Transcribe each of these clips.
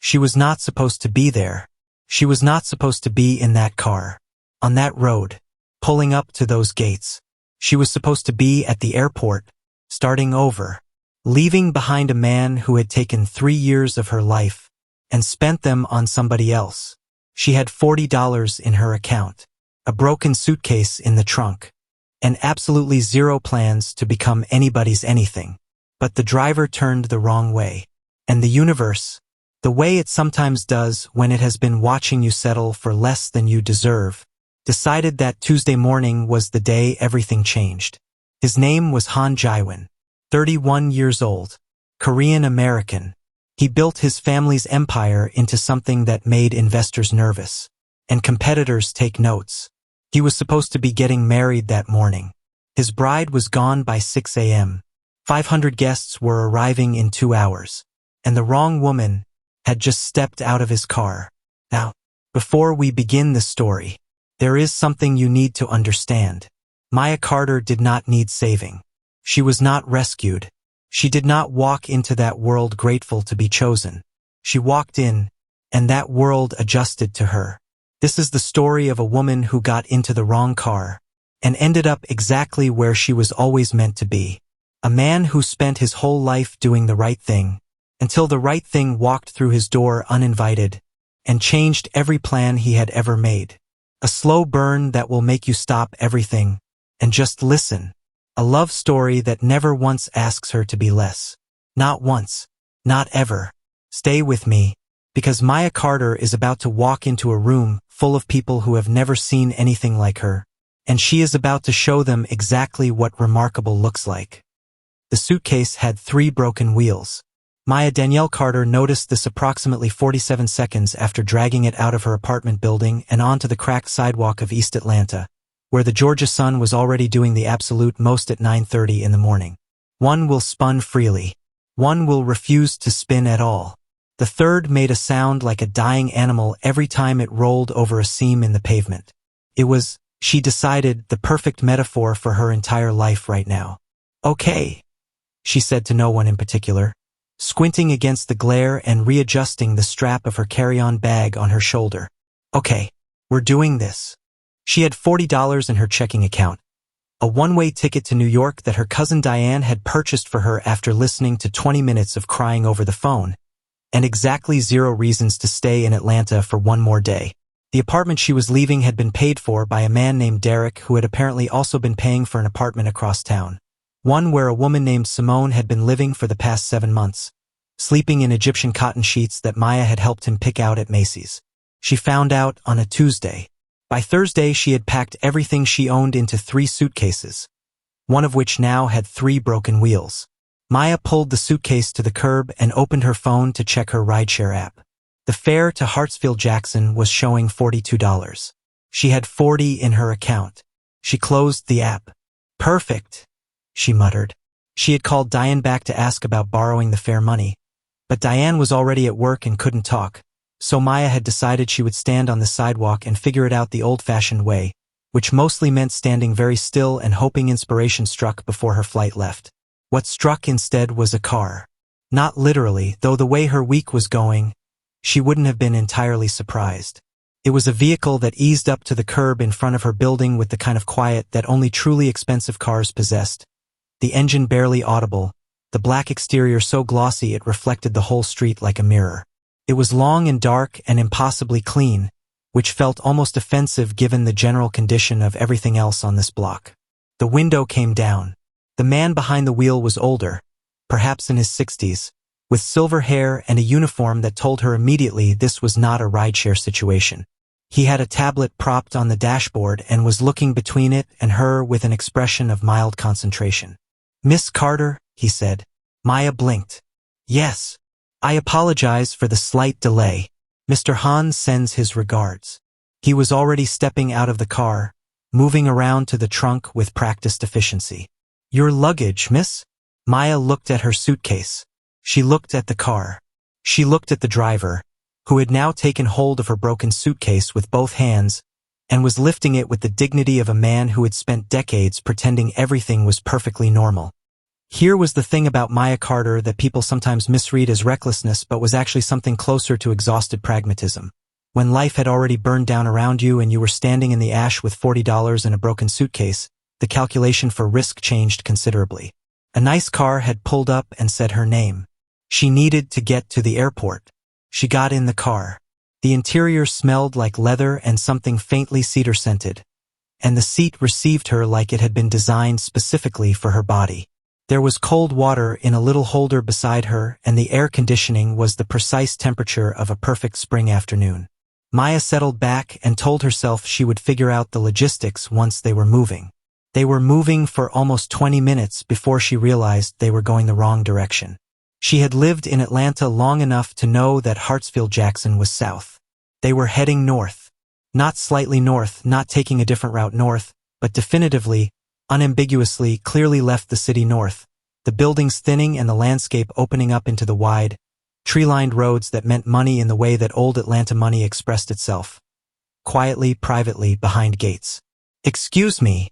She was not supposed to be there. She was not supposed to be in that car, on that road, pulling up to those gates. She was supposed to be at the airport, starting over, leaving behind a man who had taken 3 years of her life and spent them on somebody else. She had $40 in her account, a broken suitcase in the trunk, and absolutely zero plans to become anybody's anything. But the driver turned the wrong way, and the universe, the way it sometimes does when it has been watching you settle for less than you deserve, decided that Tuesday morning was the day everything changed. His name was Han Jwin, 31 years old, Korean-American. He built his family's empire into something that made investors nervous, and competitors take notes. He was supposed to be getting married that morning. His bride was gone by 6 a.m. 500 guests were arriving in 2 hours, and the wrong woman had just stepped out of his car. Now, before we begin the story, there is something you need to understand. Maya Carter did not need saving. She was not rescued. She did not walk into that world grateful to be chosen. She walked in, and that world adjusted to her. This is the story of a woman who got into the wrong car and ended up exactly where she was always meant to be. A man who spent his whole life doing the right thing, until the right thing walked through his door uninvited and changed every plan he had ever made. A slow burn that will make you stop everything and just listen. A love story that never once asks her to be less. Not once. Not ever. Stay with me, because Maya Carter is about to walk into a room full of people who have never seen anything like her, and she is about to show them exactly what remarkable looks like. The suitcase had 3 broken wheels. Maya Danielle Carter noticed this approximately 47 seconds after dragging it out of her apartment building and onto the cracked sidewalk of East Atlanta, where the Georgia sun was already doing the absolute most at 9:30 in the morning. One will spun freely. One will refuse to spin at all. The third made a sound like a dying animal every time it rolled over a seam in the pavement. It was, she decided, the perfect metaphor for her entire life right now. "Okay," she said to no one in particular, squinting against the glare and readjusting the strap of her carry-on bag on her shoulder. "Okay, we're doing this." She had $40 in her checking account, a one-way ticket to New York that her cousin Diane had purchased for her after listening to 20 minutes of crying over the phone, and exactly 0 reasons to stay in Atlanta for one more day. The apartment she was leaving had been paid for by a man named Derek, who had apparently also been paying for an apartment across town, one where a woman named Simone had been living for the past 7 months, sleeping in Egyptian cotton sheets that Maya had helped him pick out at Macy's. She found out on a Tuesday. By Thursday, she had packed everything she owned into 3 suitcases, one of which now had 3 broken wheels. Maya pulled the suitcase to the curb and opened her phone to check her rideshare app. The fare to Hartsfield-Jackson was showing $42. She had $40 in her account. She closed the app. "Perfect," she muttered. She had called Diane back to ask about borrowing the fare money, but Diane was already at work and couldn't talk, so Maya had decided she would stand on the sidewalk and figure it out the old-fashioned way, which mostly meant standing very still and hoping inspiration struck before her flight left. What struck instead was a car. Not literally, though the way her week was going, she wouldn't have been entirely surprised. It was a vehicle that eased up to the curb in front of her building with the kind of quiet that only truly expensive cars possessed. The engine barely audible, the black exterior so glossy it reflected the whole street like a mirror. It was long and dark and impossibly clean, which felt almost offensive given the general condition of everything else on this block. The window came down. The man behind the wheel was older, perhaps in his 60s, with silver hair and a uniform that told her immediately this was not a rideshare situation. He had a tablet propped on the dashboard and was looking between it and her with an expression of mild concentration. "Miss Carter," he said. Maya blinked. "Yes. I apologize for the slight delay. Mr. Han sends his regards." He was already stepping out of the car, moving around to the trunk with practiced efficiency. "Your luggage, miss?" Maya looked at her suitcase. She looked at the car. She looked at the driver, who had now taken hold of her broken suitcase with both hands and was lifting it with the dignity of a man who had spent decades pretending everything was perfectly normal. Here was the thing about Maya Carter that people sometimes misread as recklessness but was actually something closer to exhausted pragmatism. When life had already burned down around you and you were standing in the ash with $40 in a broken suitcase, the calculation for risk changed considerably. A nice car had pulled up and said her name. She needed to get to the airport. She got in the car. The interior smelled like leather and something faintly cedar-scented, and the seat received her like it had been designed specifically for her body. There was cold water in a little holder beside her, and the air conditioning was the precise temperature of a perfect spring afternoon. Maya settled back and told herself she would figure out the logistics once they were moving. They were moving for almost 20 minutes before she realized they were going the wrong direction. She had lived in Atlanta long enough to know that Hartsfield-Jackson was south. They were heading north. Not slightly north, not taking a different route north, but definitively, unambiguously, clearly left the city north, the buildings thinning and the landscape opening up into the wide, tree-lined roads that meant money in the way that old Atlanta money expressed itself. Quietly, privately, behind gates. "Excuse me,"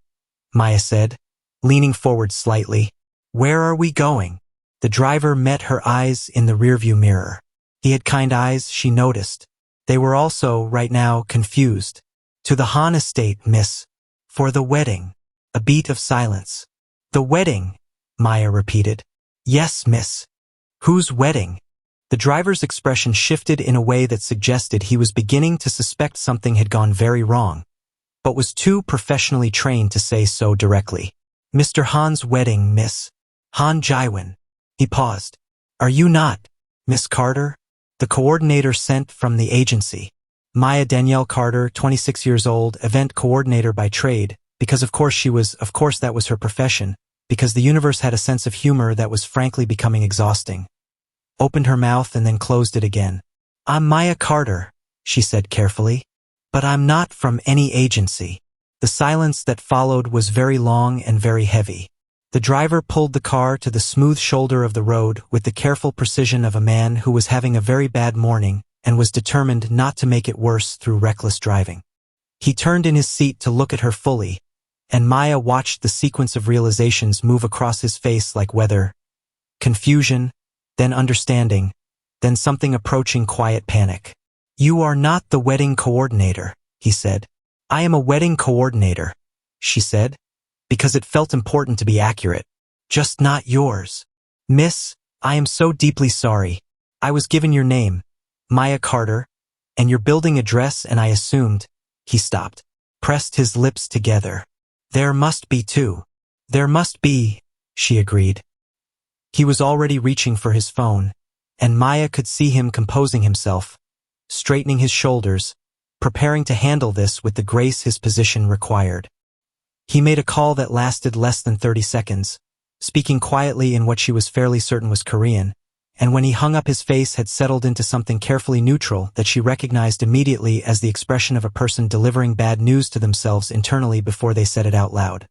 Maya said, leaning forward slightly. "Where are we going?" The driver met her eyes in the rearview mirror. He had kind eyes, she noticed. They were also, right now, confused. "To the Han estate, miss. For the wedding." A beat of silence. "The wedding," Maya repeated. "Yes, miss." "Whose wedding?" The driver's expression shifted in a way that suggested he was beginning to suspect something had gone very wrong, but was too professionally trained to say so directly. "Mr. Han's wedding, miss. Han Jwin." He paused. "Are you not Miss Carter?" The coordinator sent from the agency. Maya Danielle Carter, 26 years old, event coordinator by trade, because of course that was her profession, because the universe had a sense of humor that was frankly becoming exhausting. Opened her mouth and then closed it again. "I'm Maya Carter," she said carefully. "But I'm not from any agency." The silence that followed was very long and very heavy. The driver pulled the car to the smooth shoulder of the road with the careful precision of a man who was having a very bad morning and was determined not to make it worse through reckless driving. He turned in his seat to look at her fully, and Maya watched the sequence of realizations move across his face like weather. Confusion, then understanding, then something approaching quiet panic. "You are not the wedding coordinator," he said. "I am a wedding coordinator," she said, because it felt important to be accurate. "Just not yours." "Miss, I am so deeply sorry. I was given your name, Maya Carter, and your building address, and I assumed—" He stopped, pressed his lips together. "There must be two." "There must be," she agreed. He was already reaching for his phone, and Maya could see him composing himself, straightening his shoulders, preparing to handle this with the grace his position required. He made a call that lasted less than 30 seconds, speaking quietly in what she was fairly certain was Korean, and when he hung up his face had settled into something carefully neutral that she recognized immediately as the expression of a person delivering bad news to themselves internally before they said it out loud.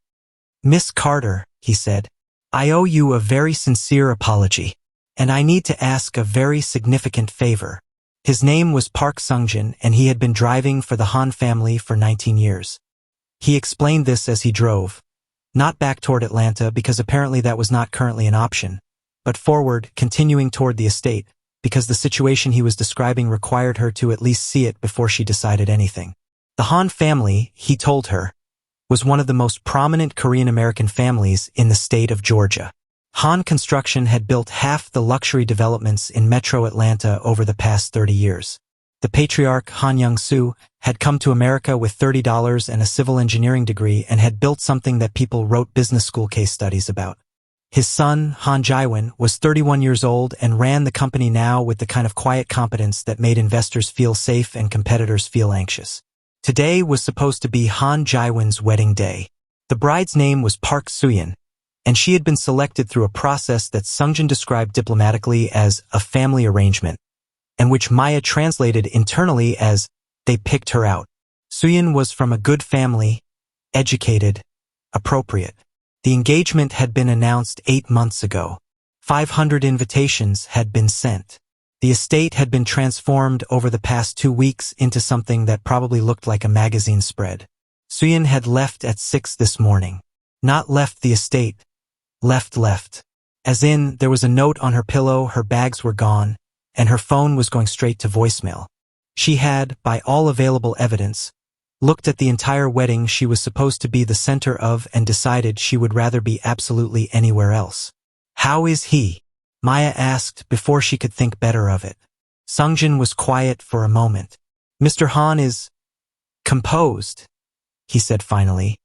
"Miss Carter," he said, "I owe you a very sincere apology, and I need to ask a very significant favor." His name was Park Sungjin, and he had been driving for the Han family for 19 years. He explained this as he drove, not back toward Atlanta because apparently that was not currently an option, but forward, continuing toward the estate, because the situation he was describing required her to at least see it before she decided anything. The Han family, he told her, was one of the most prominent Korean-American families in the state of Georgia. Han Construction had built half the luxury developments in metro Atlanta over the past 30 years. The patriarch, Han Jwin, had come to America with $30 and a civil engineering degree and had built something that people wrote business school case studies about. His son, Han Jwin, was 31 years old and ran the company now with the kind of quiet competence that made investors feel safe and competitors feel anxious. Today was supposed to be Han Jwin's wedding day. The bride's name was Park Sungjin, and she had been selected through a process that Sungjin described diplomatically as a family arrangement, and which Maya translated internally as, they picked her out. Sungjin was from a good family, educated, appropriate. The engagement had been announced 8 months ago. 500 invitations had been sent. The estate had been transformed over the past 2 weeks into something that probably looked like a magazine spread. Sungjin had left at 6 this morning. Not left the estate. Left. As in, there was a note on her pillow, her bags were gone, and her phone was going straight to voicemail. She had, by all available evidence, looked at the entire wedding she was supposed to be the center of and decided she would rather be absolutely anywhere else. "How is he?" Maya asked before she could think better of it. Sungjin was quiet for a moment. "Mr. Han is composed," he said finally,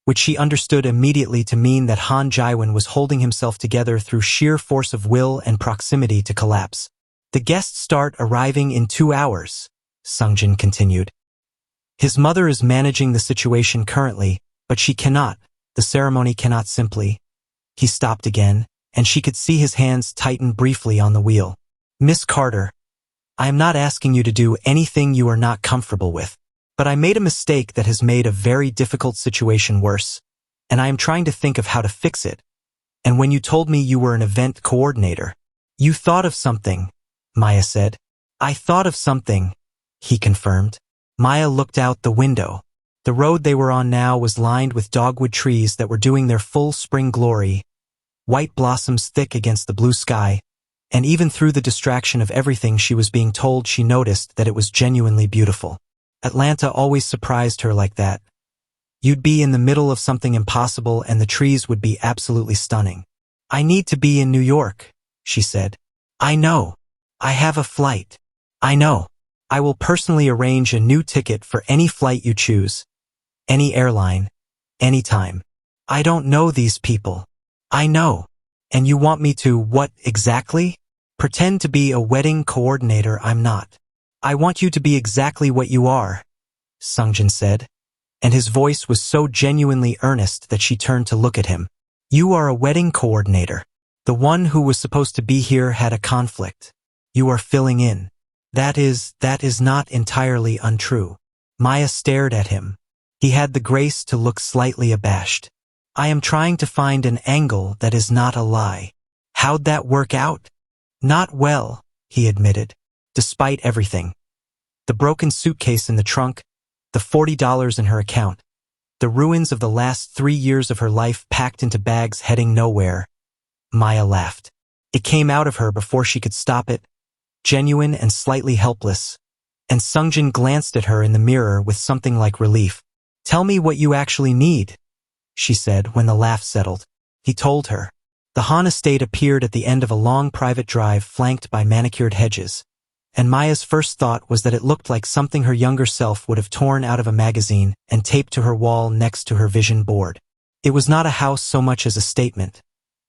which she understood immediately to mean that Han Jwin was holding himself together through sheer force of will and proximity to collapse. "The guests start arriving in 2 hours," Sungjin continued. "His mother is managing the situation currently, but she cannot, the ceremony cannot simply." He stopped again, and she could see his hands tighten briefly on the wheel. "Miss Carter, I am not asking you to do anything you are not comfortable with, but I made a mistake that has made a very difficult situation worse, and I am trying to think of how to fix it. And when you told me you were an event coordinator, you thought of something," Maya said. "I thought of something," he confirmed. Maya looked out the window. The road they were on now was lined with dogwood trees that were doing their full spring glory, white blossoms thick against the blue sky, and even through the distraction of everything she was being told, she noticed that it was genuinely beautiful. Atlanta always surprised her like that. You'd be in the middle of something impossible and the trees would be absolutely stunning. "I need to be in New York," she said. "I know. I have a flight. I know. I will personally arrange a new ticket for any flight you choose. Any airline. Anytime. I don't know these people. I know. And you want me to what exactly? Pretend to be a wedding coordinator I'm not. I want you to be exactly what you are," Sungjin said, and his voice was so genuinely earnest that she turned to look at him. "You are a wedding coordinator. The one who was supposed to be here had a conflict. You are filling in. That is not entirely untrue." Maya stared at him. He had the grace to look slightly abashed. "I am trying to find an angle that is not a lie." "How'd that work out?" "Not well," he admitted. Despite everything. The broken suitcase in the trunk, the $40 in her account, the ruins of the last 3 years of her life packed into bags heading nowhere. Maya laughed. It came out of her before she could stop it, genuine and slightly helpless, and Sungjin glanced at her in the mirror with something like relief. "Tell me what you actually need," she said when the laugh settled. He told her. The Han estate appeared at the end of a long private drive flanked by manicured hedges, and Maya's first thought was that it looked like something her younger self would have torn out of a magazine and taped to her wall next to her vision board. It was not a house so much as a statement.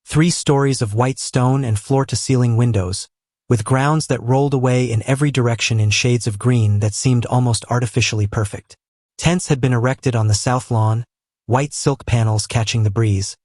3 stories of white stone and floor-to-ceiling windows, with grounds that rolled away in every direction in shades of green that seemed almost artificially perfect. Tents had been erected on the south lawn, white silk panels catching the breeze,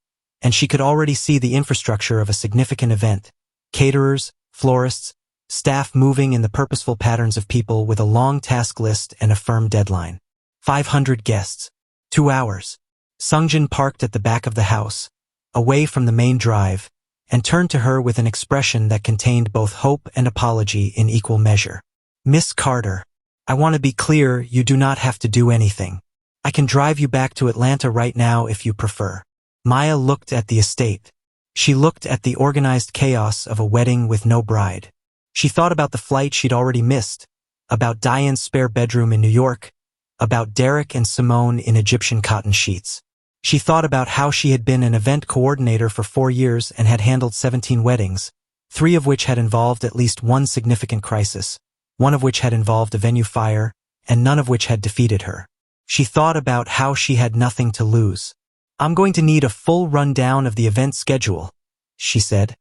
and she could already see the infrastructure of a significant event. Caterers, florists, staff moving in the purposeful patterns of people with a long task list and a firm deadline. 500 guests. 2 hours. Sungjin parked at the back of the house, away from the main drive, and turned to her with an expression that contained both hope and apology in equal measure. "Miss Carter, I want to be clear, you do not have to do anything. I can drive you back to Atlanta right now if you prefer." Maya looked at the estate. She looked at the organized chaos of a wedding with no bride. She thought about the flight she'd already missed, about Diane's spare bedroom in New York, about Derek and Simone in Egyptian cotton sheets. She thought about how she had been an event coordinator for 4 years and had handled 17 weddings, 3 of which had involved at least one significant crisis, 1 of which had involved a venue fire, and none of which had defeated her. She thought about how she had nothing to lose. "I'm going to need a full rundown of the event schedule," she said,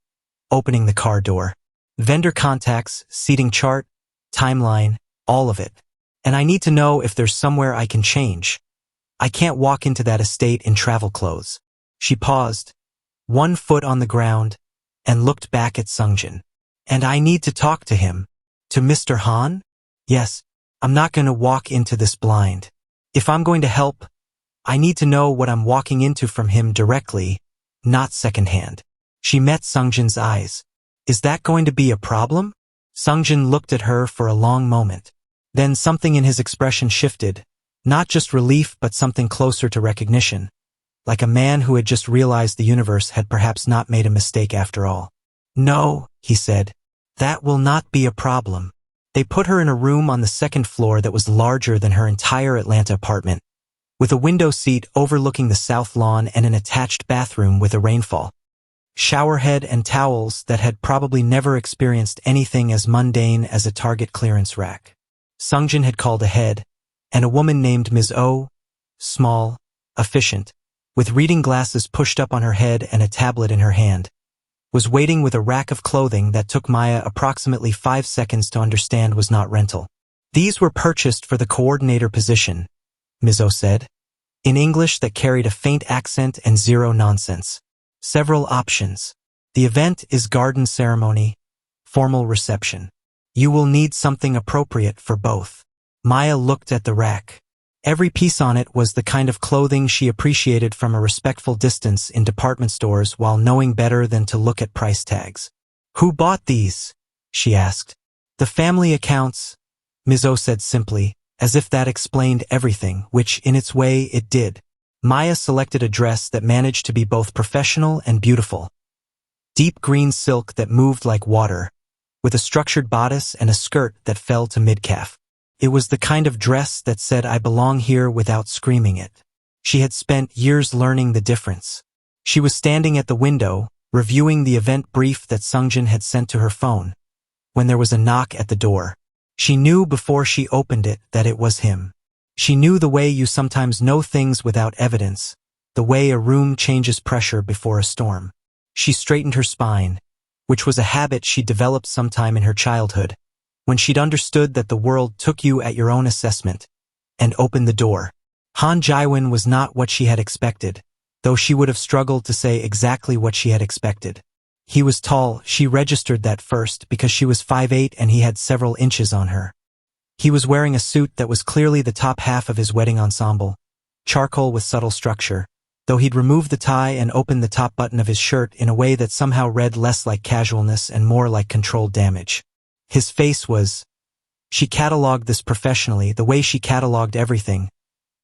opening the car door. "Vendor contacts, seating chart, timeline, all of it. And I need to know if there's somewhere I can change. I can't walk into that estate in travel clothes." She paused, 1 foot on the ground, and looked back at Sungjin. "And I need to talk to him." "To Mr. Han?" "Yes. I'm not going to walk into this blind. If I'm going to help, I need to know what I'm walking into from him directly, not secondhand." She met Sungjin's eyes. "Is that going to be a problem?" Sungjin looked at her for a long moment. Then something in his expression shifted, not just relief but something closer to recognition. like a man who had just realized the universe had perhaps not made a mistake after all. "No," he said. "That will not be a problem." They put her in a room on the second floor that was larger than her entire Atlanta apartment, with a window seat overlooking the south lawn and an attached bathroom with a rainfall showerhead and towels that had probably never experienced anything as mundane as a Target clearance rack. Sungjin had called ahead, and a woman named Ms. O, small, efficient, with reading glasses pushed up on her head and a tablet in her hand, was waiting with a rack of clothing that took Maya approximately 5 seconds to understand was not rental. "These were purchased for the coordinator position," Ms. O said, in English that carried a faint accent and zero nonsense. "Several options. The event is garden ceremony, formal reception. You will need something appropriate for both." Maya looked at the rack. Every piece on it was the kind of clothing she appreciated from a respectful distance in department stores while knowing better than to look at price tags. "Who bought these?" she asked. "The family accounts," Ms. O said simply, as if that explained everything, which in its way it did. Maya selected a dress that managed to be both professional and beautiful. Deep green silk that moved like water, with a structured bodice and a skirt that fell to mid-calf. It was the kind of dress that said, "I belong here," without screaming it. She had spent years learning the difference. She was standing at the window, reviewing the event brief that Sungjin had sent to her phone, when there was a knock at the door. She knew before she opened it that it was him. She knew the way you sometimes know things without evidence, the way a room changes pressure before a storm. She straightened her spine, which was a habit she developed sometime in her childhood, when she'd understood that the world took you at your own assessment, and opened the door. Han Jwin was not what she had expected, though she would have struggled to say exactly what she had expected. He was tall. She registered that first because she was 5'8" and he had several inches on her. He was wearing a suit that was clearly the top half of his wedding ensemble, charcoal with subtle structure, though he'd removed the tie and opened the top button of his shirt in a way that somehow read less like casualness and more like controlled damage. His face was, she catalogued this professionally, the way she catalogued everything,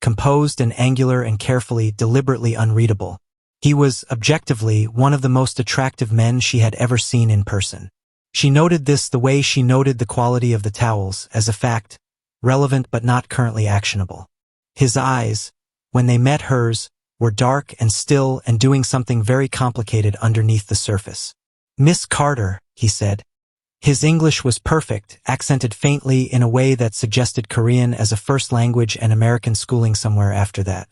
composed and angular and carefully, deliberately unreadable. He was, objectively, one of the most attractive men she had ever seen in person. She noted this the way she noted the quality of the towels, as a fact, relevant but not currently actionable. His eyes, when they met hers, were dark and still and doing something very complicated underneath the surface. "Miss Carter," he said. His English was perfect, accented faintly in a way that suggested Korean as a first language and American schooling somewhere after that.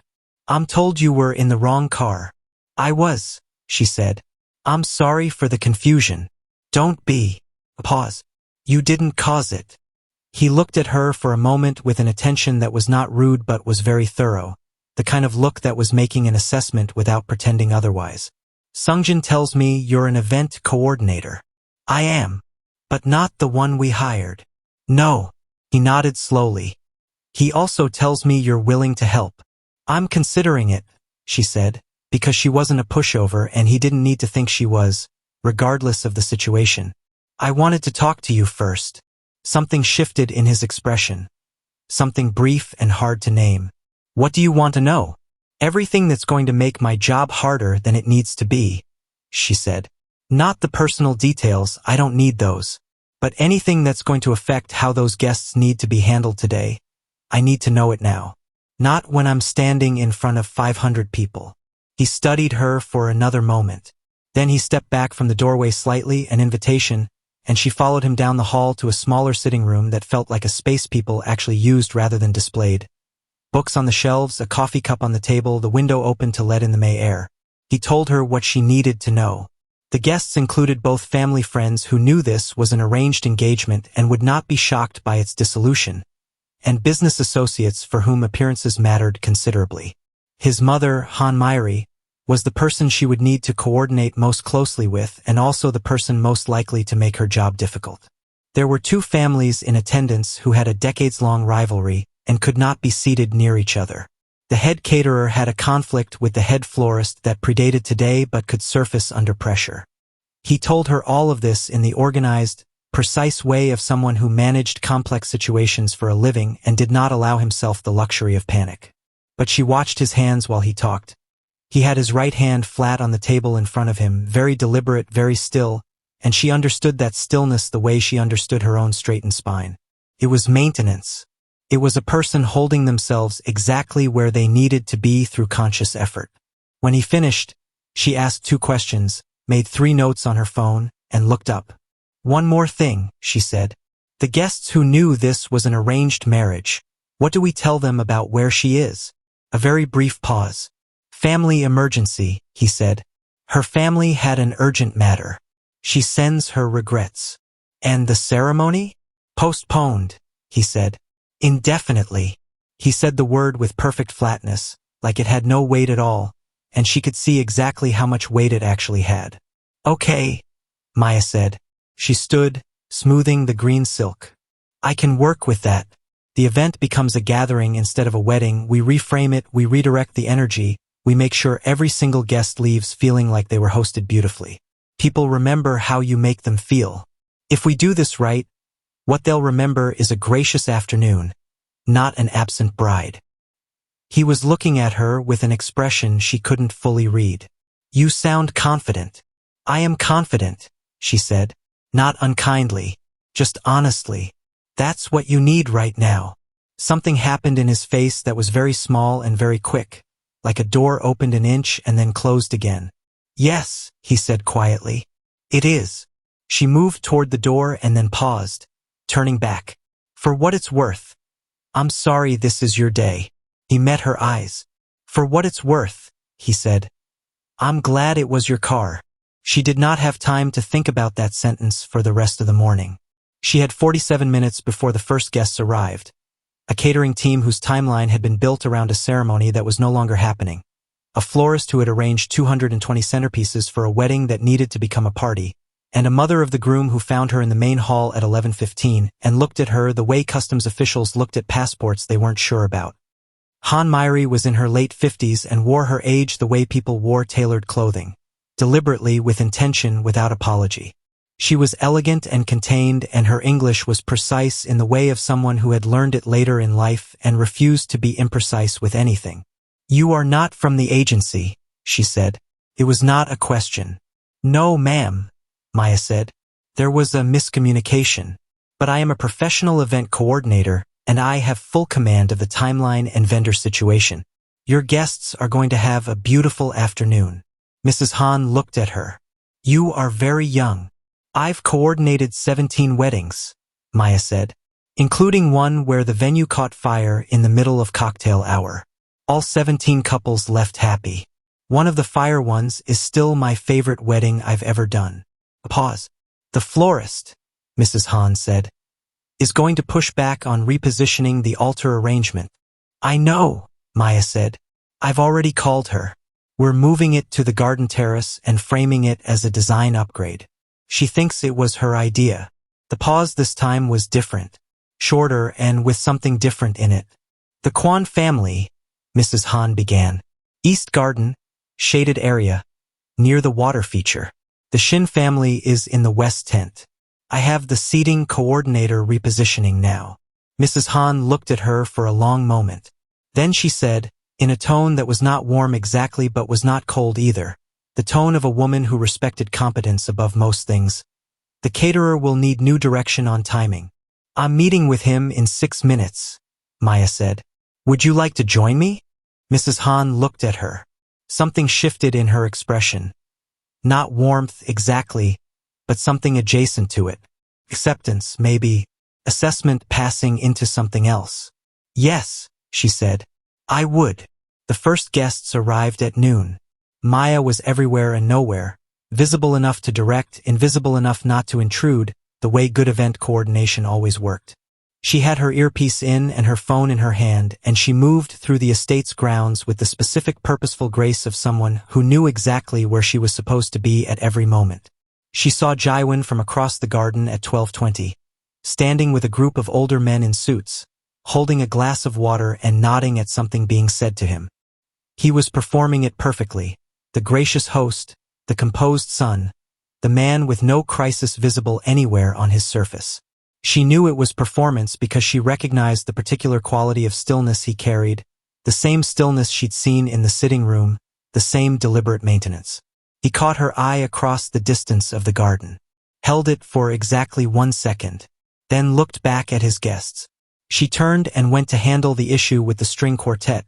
"I'm told you were in the wrong car." "I was," she said. "I'm sorry for the confusion." "Don't be." Pause. "You didn't cause it." He looked at her for a moment with an attention that was not rude but was very thorough, the kind of look that was making an assessment without pretending otherwise. "Sungjin tells me you're an event coordinator." "I am. But not the one we hired." "No." He nodded slowly. "He also tells me you're willing to help." "I'm considering it," she said, because she wasn't a pushover and he didn't need to think she was, regardless of the situation. "I wanted to talk to you first." Something shifted in his expression. Something brief and hard to name. "What do you want to know?" "Everything that's going to make my job harder than it needs to be," she said. "Not the personal details, I don't need those. But anything that's going to affect how those guests need to be handled today, I need to know it now. Not when I'm standing in front of 500 people." He studied her for another moment. Then he stepped back from the doorway slightly, an invitation, and she followed him down the hall to a smaller sitting room that felt like a space people actually used rather than displayed. Books on the shelves, a coffee cup on the table, the window open to let in the May air. He told her what she needed to know. The guests included both family friends who knew this was an arranged engagement and would not be shocked by its dissolution, and business associates for whom appearances mattered considerably. His mother, Han Jwin, was the person she would need to coordinate most closely with and also the person most likely to make her job difficult. There were two families in attendance who had a decades-long rivalry and could not be seated near each other. The head caterer had a conflict with the head florist that predated today but could surface under pressure. He told her all of this in the organized, precise way of someone who managed complex situations for a living and did not allow himself the luxury of panic. But she watched his hands while he talked. He had his right hand flat on the table in front of him, very deliberate, very still, and she understood that stillness the way she understood her own straightened spine. It was maintenance. It was a person holding themselves exactly where they needed to be through conscious effort. When he finished, she asked 2 questions, made 3 notes on her phone, and looked up. "One more thing," she said. "The guests who knew this was an arranged marriage, what do we tell them about where she is?" A very brief pause. "Family emergency," he said. "Her family had an urgent matter. She sends her regrets." "And the ceremony?" "Postponed," he said. "Indefinitely." He said the word with perfect flatness, like it had no weight at all, and she could see exactly how much weight it actually had. "Okay," Maya said. She stood, smoothing the green silk. "I can work with that. The event becomes a gathering instead of a wedding. We reframe it, we redirect the energy, we make sure every single guest leaves feeling like they were hosted beautifully. People remember how you make them feel. If we do this right, what they'll remember is a gracious afternoon, not an absent bride." He was looking at her with an expression she couldn't fully read. "You sound confident." "I am confident," she said, not unkindly, just honestly. "That's what you need right now." Something happened in his face that was very small and very quick, like a door opened an inch and then closed again. "Yes," he said quietly. "It is." She moved toward the door and then paused, turning back. "For what it's worth. I'm sorry this is your day." He met her eyes. "For what it's worth," he said. "I'm glad it was your car." She did not have time to think about that sentence for the rest of the morning. She had 47 minutes before the first guests arrived, a catering team whose timeline had been built around a ceremony that was no longer happening, a florist who had arranged 220 centerpieces for a wedding that needed to become a party, and a mother of the groom who found her in the main hall at 11:15 and looked at her the way customs officials looked at passports they weren't sure about. Han Jwin was in her late 50s and wore her age the way people wore tailored clothing, deliberately, with intention, without apology. She was elegant and contained, and her English was precise in the way of someone who had learned it later in life and refused to be imprecise with anything. "You are not from the agency," she said. It was not a question. "No, ma'am," Maya said. "There was a miscommunication. But I am a professional event coordinator, and I have full command of the timeline and vendor situation. Your guests are going to have a beautiful afternoon." Mrs. Han looked at her. "You are very young." "I've coordinated 17 weddings," Maya said, "including one where the venue caught fire in the middle of cocktail hour. All 17 couples left happy. One of the fire ones is still my favorite wedding I've ever done." A pause. "The florist," Mrs. Han said, "is going to push back on repositioning the altar arrangement." "I know," Maya said. "I've already called her. We're moving it to the garden terrace and framing it as a design upgrade. She thinks it was her idea." The pause this time was different, shorter and with something different in it. "The Kwan family," Mrs. Han began. "East Garden, shaded area, near the water feature. The Shin family is in the west tent. I have the seating coordinator repositioning now." Mrs. Han looked at her for a long moment. Then she said, in a tone that was not warm exactly but was not cold either, the tone of a woman who respected competence above most things, "The caterer will need new direction on timing. I'm meeting with him in 6 minutes," Maya said. "Would you like to join me?" Mrs. Han looked at her. Something shifted in her expression. Not warmth exactly, but something adjacent to it. Acceptance, maybe. Assessment passing into something else. "Yes," she said. "I would." The first guests arrived at noon. Maya was everywhere and nowhere, visible enough to direct, invisible enough not to intrude, the way good event coordination always worked. She had her earpiece in and her phone in her hand, and she moved through the estate's grounds with the specific purposeful grace of someone who knew exactly where she was supposed to be at every moment. She saw Jiwon from across the garden at 12:20, standing with a group of older men in suits, holding a glass of water and nodding at something being said to him. He was performing it perfectly, the gracious host, the composed son, the man with no crisis visible anywhere on his surface. She knew it was performance because she recognized the particular quality of stillness he carried, the same stillness she'd seen in the sitting room, the same deliberate maintenance. He caught her eye across the distance of the garden, held it for exactly 1 second, then looked back at his guests. She turned and went to handle the issue with the string quartet,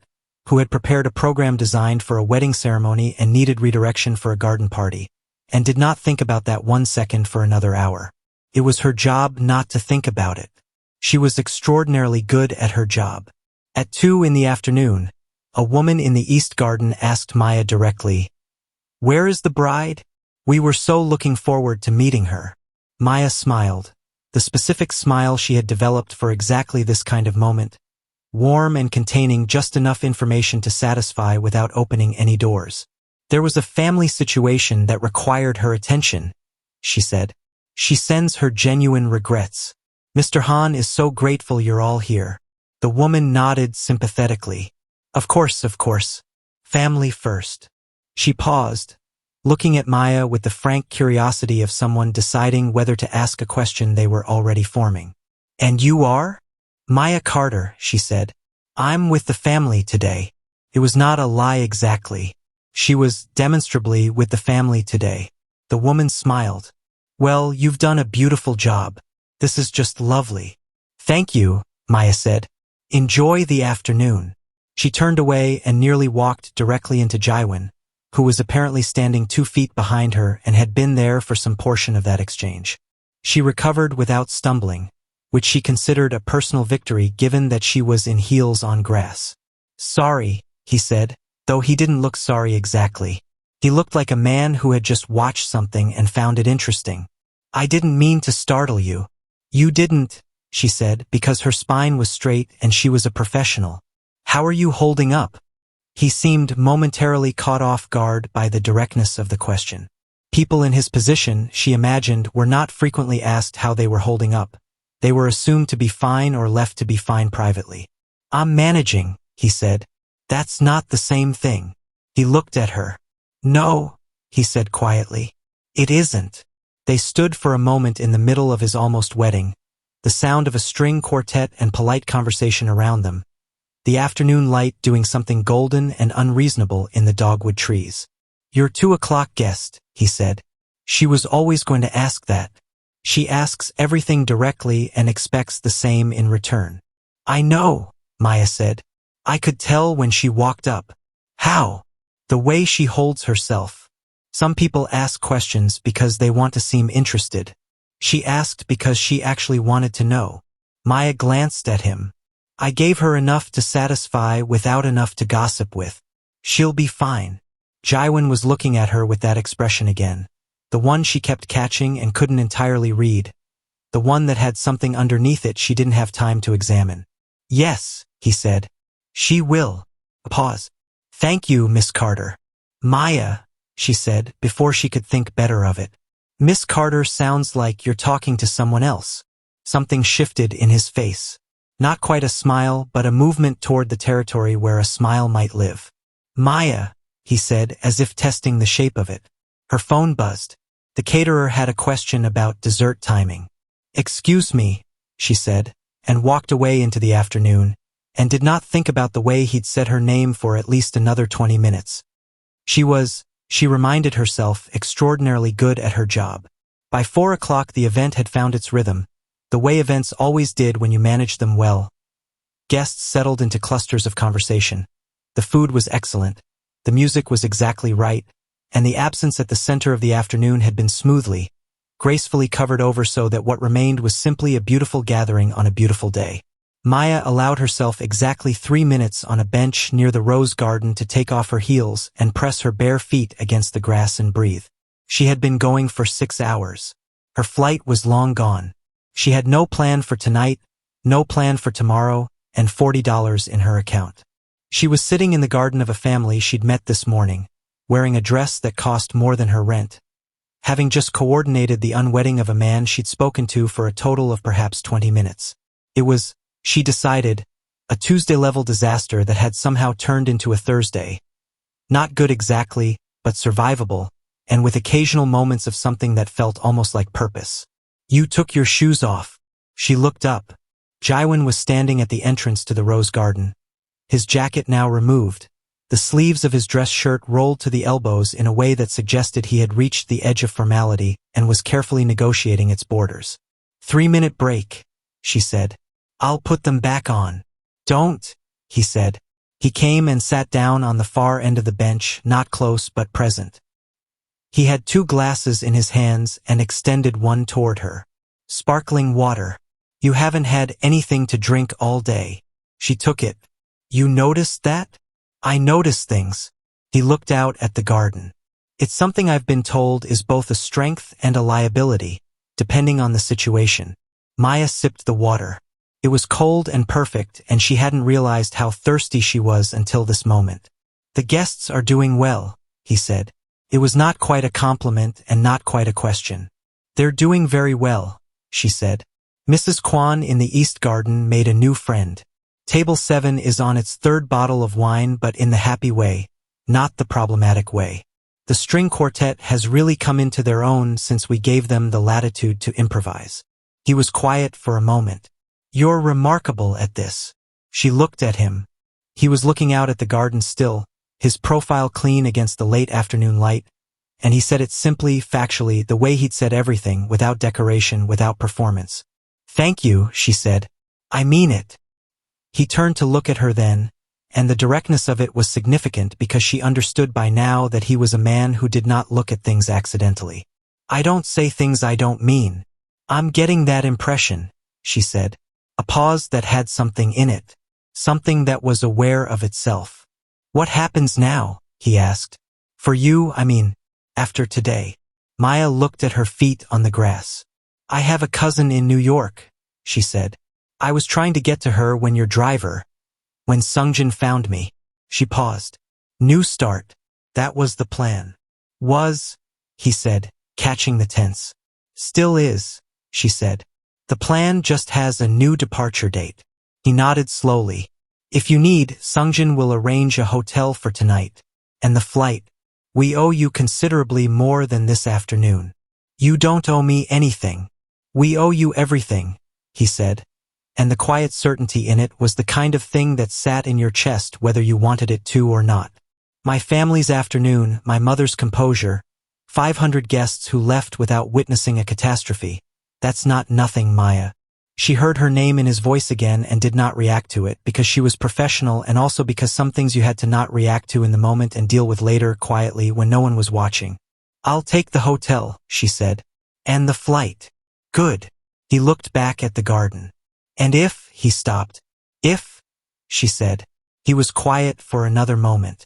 who had prepared a program designed for a wedding ceremony and needed redirection for a garden party, and did not think about that 1 second for another hour. It was her job not to think about it. She was extraordinarily good at her job. At 2 in the afternoon, a woman in the East Garden asked Maya directly, "Where is the bride? We were so looking forward to meeting her." Maya smiled, the specific smile she had developed for exactly this kind of moment, warm and containing just enough information to satisfy without opening any doors. "There was a family situation that required her attention," she said. "She sends her genuine regrets. Mr. Han is so grateful you're all here." The woman nodded sympathetically. Of course. Family first." She paused, looking at Maya with the frank curiosity of someone deciding whether to ask a question they were already forming. "And you are?" "Maya Carter," she said. "I'm with the family today." It was not a lie exactly. She was demonstrably with the family today. The woman smiled. "Well, you've done a beautiful job. This is just lovely." "Thank you," Maya said. "Enjoy the afternoon." She turned away and nearly walked directly into Jiwon, who was apparently standing 2 feet behind her and had been there for some portion of that exchange. She recovered without stumbling, which she considered a personal victory given that she was in heels on grass. "Sorry," he said, though he didn't look sorry exactly. He looked like a man who had just watched something and found it interesting. "I didn't mean to startle you." "You didn't," she said, because her spine was straight and she was a professional. "How are you holding up?" He seemed momentarily caught off guard by the directness of the question. People in his position, she imagined, were not frequently asked how they were holding up. They were assumed to be fine or left to be fine privately. "I'm managing," he said. "That's not the same thing." He looked at her. "No," he said quietly. "It isn't." They stood for a moment in the middle of his almost wedding, the sound of a string quartet and polite conversation around them, the afternoon light doing something golden and unreasonable in the dogwood trees. "Your 2 o'clock guest," he said. She was always going to ask that. She asks everything directly and expects the same in return. "I know," Maya said. "I could tell when she walked up." "How?" "The way she holds herself." Some people ask questions because they want to seem interested. She asked because she actually wanted to know. Maya glanced at him. "I gave her enough to satisfy without enough to gossip with. She'll be fine." Jiwon was looking at her with that expression again, the one she kept catching and couldn't entirely read, the one that had something underneath it she didn't have time to examine. "Yes," he said. "She will." A pause. "Thank you, Miss Carter." "Maya," she said, before she could think better of it. "Miss Carter sounds like you're talking to someone else." Something shifted in his face. Not quite a smile, but a movement toward the territory where a smile might live. "Maya," he said, as if testing the shape of it. Her phone buzzed. The caterer had a question about dessert timing. "Excuse me," she said, and walked away into the afternoon, and did not think about the way he'd said her name for at least another 20 minutes. She reminded herself, extraordinarily good at her job. By 4 o'clock the event had found its rhythm, the way events always did when you managed them well. Guests settled into clusters of conversation. The food was excellent, the music was exactly right, and the absence at the center of the afternoon had been smoothly, gracefully covered over so that what remained was simply a beautiful gathering on a beautiful day. Maya allowed herself exactly 3 minutes on a bench near the rose garden to take off her heels and press her bare feet against the grass and breathe. She had been going for 6 hours. Her flight was long gone. She had no plan for tonight, no plan for tomorrow, and $40 in her account. She was sitting in the garden of a family she'd met this morning, wearing a dress that cost more than her rent, having just coordinated the unwedding of a man she'd spoken to for a total of perhaps 20 minutes. It was, she decided, a Tuesday-level disaster that had somehow turned into a Thursday. Not good exactly, but survivable, and with occasional moments of something that felt almost like purpose. "You took your shoes off." She looked up. Jiwon was standing at the entrance to the rose garden, his jacket now removed, The sleeves of his dress shirt rolled to the elbows in a way that suggested he had reached the edge of formality and was carefully negotiating its borders. 3-minute break, she said. I'll put them back on. Don't, he said. He came and sat down on the far end of the bench, not close but present. He had 2 glasses in his hands and extended one toward her. Sparkling water. You haven't had anything to drink all day. She took it. You noticed that? I notice things. He looked out at the garden. It's something I've been told is both a strength and a liability, depending on the situation. Maya sipped the water. It was cold and perfect, and she hadn't realized how thirsty she was until this moment. The guests are doing well, he said. It was not quite a compliment and not quite a question. They're doing very well, she said. Mrs. Kwan in the East Garden made a new friend. Table 7 is on its 3rd bottle of wine, but in the happy way, not the problematic way. The string quartet has really come into their own since we gave them the latitude to improvise. He was quiet for a moment. You're remarkable at this. She looked at him. He was looking out at the garden still, his profile clean against the late afternoon light, and he said it simply, factually, the way he'd said everything, without decoration, without performance. Thank you, she said. I mean it. He turned to look at her then, and the directness of it was significant because she understood by now that he was a man who did not look at things accidentally. I don't say things I don't mean. I'm getting that impression, she said. A pause that had something in it, something that was aware of itself. What happens now? He asked. For you, I mean, after today. Maya looked at her feet on the grass. I have a cousin in New York, she said. I was trying to get to her when when Sungjin found me. She paused. New start. That was the plan. Was, he said, catching the tense. Still is, she said. The plan just has a new departure date. He nodded slowly. If you need, Sungjin will arrange a hotel for tonight. And the flight. We owe you considerably more than this afternoon. You don't owe me anything. We owe you everything, he said. And the quiet certainty in it was the kind of thing that sat in your chest whether you wanted it to or not. My family's afternoon, my mother's composure, 500 guests who left without witnessing a catastrophe. That's not nothing, Maya. She heard her name in his voice again and did not react to it because she was professional and also because some things you had to not react to in the moment and deal with later, quietly, when no one was watching. I'll take the hotel, she said. And the flight. Good. He looked back at the garden. And if, he stopped. If, she said. He was quiet for another moment.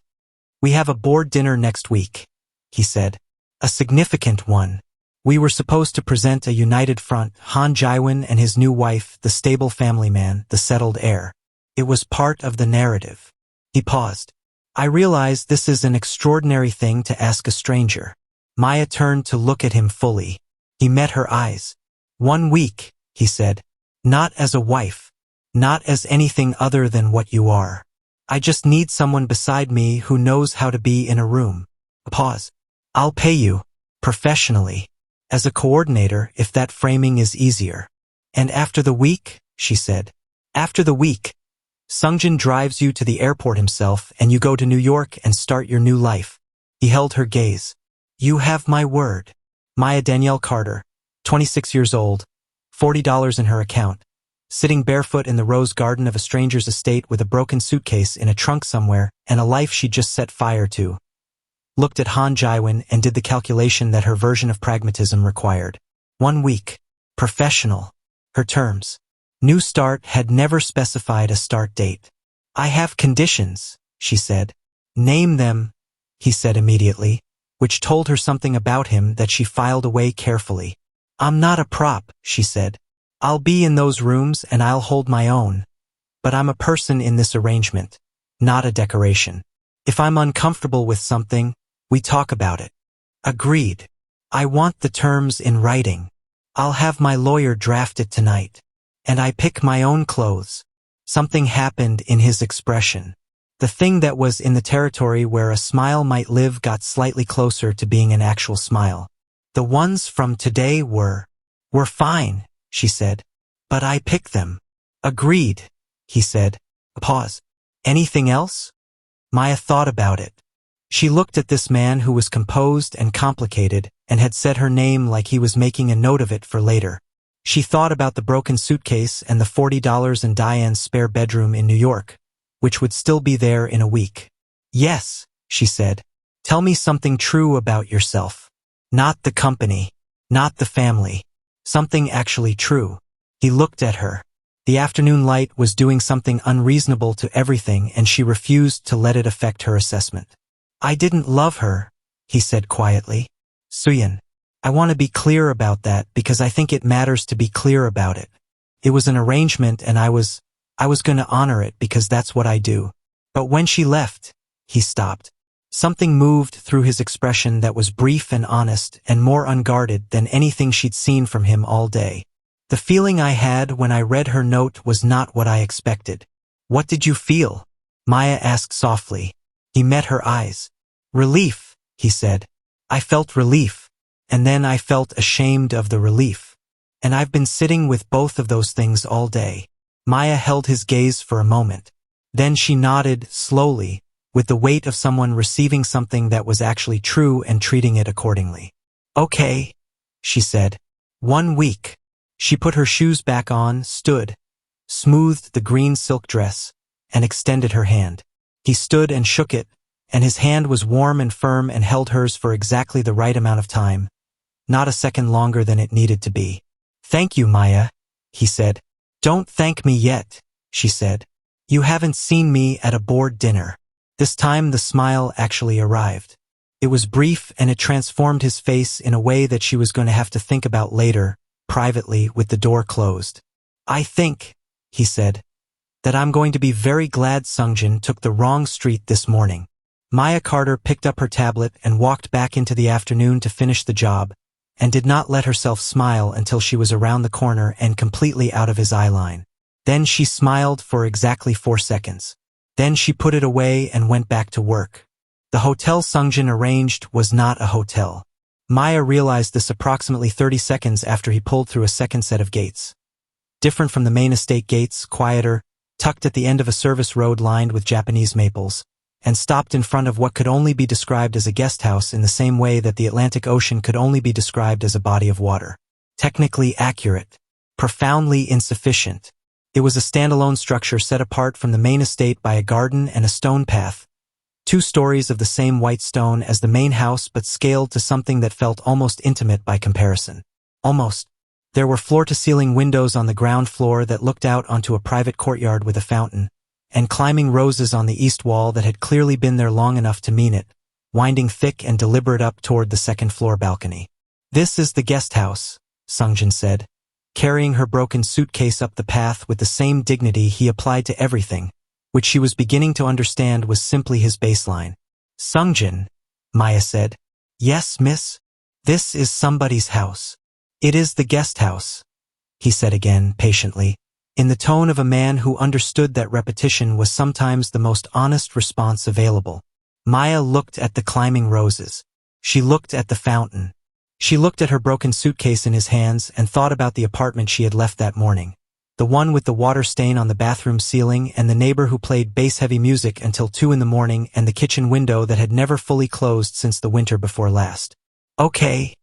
We have a board dinner next week, he said. A significant one. We were supposed to present a united front, Han Jwin and his new wife, the stable family man, the settled heir. It was part of the narrative. He paused. I realize this is an extraordinary thing to ask a stranger. Maya turned to look at him fully. He met her eyes. 1 week, he said. Not as a wife. Not as anything other than what you are. I just need someone beside me who knows how to be in a room. A pause. I'll pay you. Professionally. As a coordinator, if that framing is easier. And after the week, she said. After the week. Sungjin drives you to the airport himself and you go to New York and start your new life. He held her gaze. You have my word. Maya Danielle Carter, 26 years old, $40 in her account, sitting barefoot in the rose garden of a stranger's estate with a broken suitcase in a trunk somewhere and a life she'd just set fire to. Looked at Han Jwin and did the calculation that her version of pragmatism required. 1 week. Professional. Her terms. New start had never specified a start date. I have conditions, she said. Name them, he said immediately, which told her something about him that she filed away carefully. I'm not a prop, she said. I'll be in those rooms and I'll hold my own. But I'm a person in this arrangement, not a decoration. If I'm uncomfortable with something, we talk about it. Agreed. I want the terms in writing. I'll have my lawyer draft it tonight. And I pick my own clothes. Something happened in his expression. The thing that was in the territory where a smile might live got slightly closer to being an actual smile. The ones from today were fine, she said. But I pick them. Agreed, he said. A pause. Anything else? Maya thought about it. She looked at this man who was composed and complicated and had said her name like he was making a note of it for later. She thought about the broken suitcase and the $40 in Diane's spare bedroom in New York, which would still be there in a week. Yes, she said. Tell me something true about yourself. Not the company. Not the family. Something actually true. He looked at her. The afternoon light was doing something unreasonable to everything, and she refused to let it affect her assessment. I didn't love her, he said quietly. Suyin, I want to be clear about that because I think it matters to be clear about it. It was an arrangement and I was going to honor it because that's what I do. But when she left, he stopped. Something moved through his expression that was brief and honest and more unguarded than anything she'd seen from him all day. The feeling I had when I read her note was not what I expected. What did you feel? Maya asked softly. He met her eyes. Relief, he said. I felt relief, and then I felt ashamed of the relief. And I've been sitting with both of those things all day. Maya held his gaze for a moment. Then she nodded slowly, with the weight of someone receiving something that was actually true and treating it accordingly. Okay, she said. 1 week. She put her shoes back on, stood, smoothed the green silk dress, and extended her hand. He stood and shook it, and his hand was warm and firm and held hers for exactly the right amount of time, not a second longer than it needed to be. Thank you, Maya, he said. Don't thank me yet, she said. You haven't seen me at a board dinner. This time the smile actually arrived. It was brief and it transformed his face in a way that she was going to have to think about later, privately, with the door closed. I think, he said, that I'm going to be very glad Sungjin took the wrong street this morning. Maya Carter picked up her tablet and walked back into the afternoon to finish the job, and did not let herself smile until she was around the corner and completely out of his eye line. Then she smiled for exactly 4 seconds. Then she put it away and went back to work. The hotel Sungjin arranged was not a hotel. Maya realized this approximately 30 seconds after he pulled through a second set of gates. Different from the main estate gates, quieter, tucked at the end of a service road lined with Japanese maples, and stopped in front of what could only be described as a guest house in the same way that the Atlantic Ocean could only be described as a body of water. Technically accurate, profoundly insufficient. It was a standalone structure set apart from the main estate by a garden and a stone path, 2 stories of the same white stone as the main house but scaled to something that felt almost intimate by comparison. Almost. There were floor-to-ceiling windows on the ground floor that looked out onto a private courtyard with a fountain, and climbing roses on the east wall that had clearly been there long enough to mean it, winding thick and deliberate up toward the second-floor balcony. This is the guest house, Sungjin said, carrying her broken suitcase up the path with the same dignity he applied to everything, which she was beginning to understand was simply his baseline. Sungjin, Maya said. Yes, miss. This is somebody's house. It is the guest house, he said again, patiently, in the tone of a man who understood that repetition was sometimes the most honest response available. Maya looked at the climbing roses. She looked at the fountain. She looked at her broken suitcase in his hands and thought about the apartment she had left that morning. The one with the water stain on the bathroom ceiling and the neighbor who played bass-heavy music until 2 in the morning and the kitchen window that had never fully closed since the winter before last. Okay,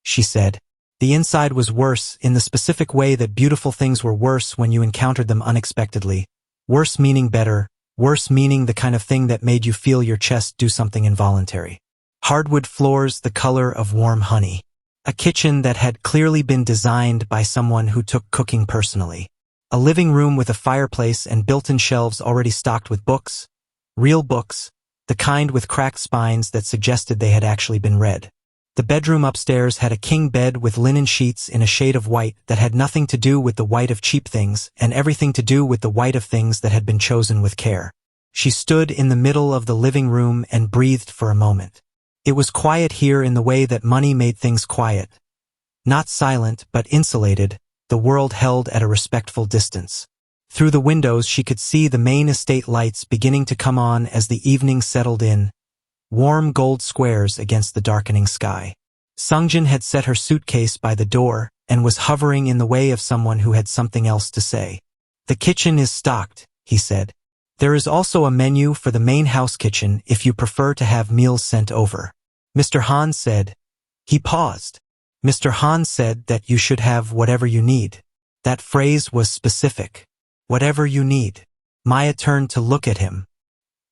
she said. The inside was worse in the specific way that beautiful things were worse when you encountered them unexpectedly. Worse meaning better, worse meaning the kind of thing that made you feel your chest do something involuntary. Hardwood floors the color of warm honey. A kitchen that had clearly been designed by someone who took cooking personally. A living room with a fireplace and built-in shelves already stocked with books. Real books, the kind with cracked spines that suggested they had actually been read. The bedroom upstairs had a king bed with linen sheets in a shade of white that had nothing to do with the white of cheap things and everything to do with the white of things that had been chosen with care. She stood in the middle of the living room and breathed for a moment. It was quiet here in the way that money made things quiet. Not silent, but insulated, the world held at a respectful distance. Through the windows she could see the main estate lights beginning to come on as the evening settled in. Warm gold squares against the darkening sky. Sungjin had set her suitcase by the door and was hovering in the way of someone who had something else to say. The kitchen is stocked, he said. There is also a menu for the main house kitchen if you prefer to have meals sent over. Mr. Han said. He paused. Mr. Han said that you should have whatever you need. That phrase was specific. Whatever you need. Maya turned to look at him.